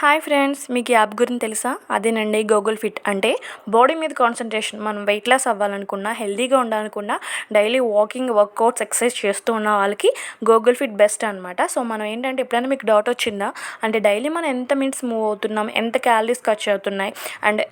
Hi friends, మీకు ఈ app గురించి తెలుసా? అదేనండి గూగుల్ ఫిట్. అంటే బాడీ మీద కాన్సన్ట్రేషన్. మనం వెయిట్ లాస్ అవ్వాలనుకున్నా, హెల్తీగా ఉండాలనుకున్నా, డైలీ వాకింగ్, వర్కౌట్స్, ఎక్సర్సైజ్ చేస్తూ ఉన్న వాళ్ళకి గూగుల్ ఫిట్ బెస్ట్ అనమాట. సో మనం ఏంటంటే ఎప్పుడైనా మీకు డౌట్ వచ్చిందా అంటే డైలీ మనం ఎంత మినిట్స్ మూవ్ అవుతున్నాం, ఎంత క్యాలరీస్ ఖర్చు అవుతున్నాయి అండ్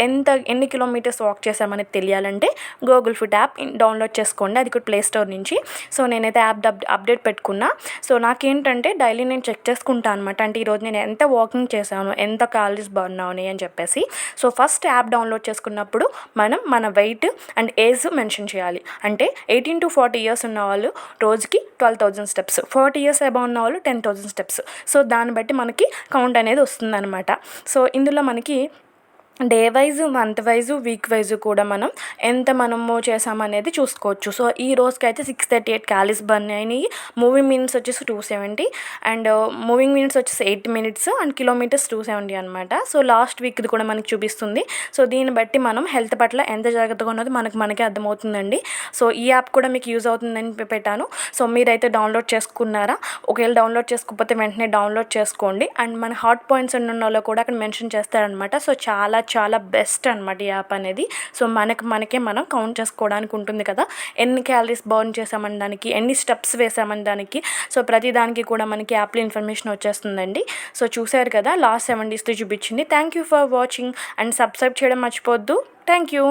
ఎన్ని కిలోమీటర్స్ వాక్ చేసామనేది తెలియాలంటే గూగుల్ ఫిట్ యాప్ డౌన్లోడ్ చేసుకోండి. అది కూడా ప్లే స్టోర్ నుంచి. సో నేనైతే యాప్ అప్డేట్ పెట్టుకున్నా. సో నాకేంటంటే డైలీ నేను చెక్ చేసుకుంటాను అనమాట. అంటే ఈరోజు నేను ఎంత వాకింగ్ చేశాను, ఎంత క్యాలరీస్ బర్న్ అవునాయి అని చెప్పేసి. సో ఫస్ట్ యాప్ డౌన్లోడ్ చేసుకున్నప్పుడు మనం మన వెయిట్ అండ్ ఏజ్ మెన్షన్ చేయాలి. అంటే 18 to 40 ఇయర్స్ ఉన్న వాళ్ళు రోజుకి 12,000 స్టెప్స్, 40 ఇయర్స్ అబౌవ్ ఉన్న వాళ్ళు 10,000 స్టెప్స్. సో దాన్ని బట్టి మనకి కౌంట్ అనేది వస్తుందన్నమాట. సో ఇందులో మనకి day wise, month wise, week wise కూడా మనము చేసామనేది చూసుకోవచ్చు. సో ఈ రోజుకైతే 638 క్యాలరీస్ బర్న్ అయినాయి. మూవింగ్ మినిట్స్ వచ్చేసి 270 అండ్ మూవింగ్ మినిట్స్ వచ్చేసి 8 minutes అండ్ కిలోమీటర్స్ 270 అనమాట. సో లాస్ట్ వీక్ది కూడా మనకి చూపిస్తుంది. సో దీన్ని బట్టి మనం హెల్త్ పట్ల ఎంత జాగ్రత్తగా ఉన్నదో మనకే అర్థమవుతుందండి. సో ఈ యాప్ కూడా మీకు యూజ్ అవుతుందని పెట్టాను. సో మీరైతే డౌన్లోడ్ చేసుకున్నారా? ఒకవేళ డౌన్లోడ్ చేసుకోకపోతే వెంటనే డౌన్లోడ్ చేసుకోండి. అండ్ మన హాట్ పాయింట్స్ ఉన్న వాళ్ళు కూడా అక్కడ మెన్షన్ చేస్తారనమాట. సో చాలా బెస్ట్ అనమాట ఈ యాప్ అనేది. సో మనకే మనం కౌంట్ చేసుకోవడానికి ఉంటుంది కదా, ఎన్ని క్యాలరీస్ బర్న్ చేసామని దానికి, ఎన్ని స్టెప్స్ వేసామని దానికి. సో ప్రతి దానికి కూడా మనకి యాప్లో ఇన్ఫర్మేషన్ వచ్చేస్తుందండి. సో చూసారు కదా, లాస్ట్ 7 days చూపించింది. Thank you for watching and subscribe చేయడం మర్చిపోవద్దు. Thank you.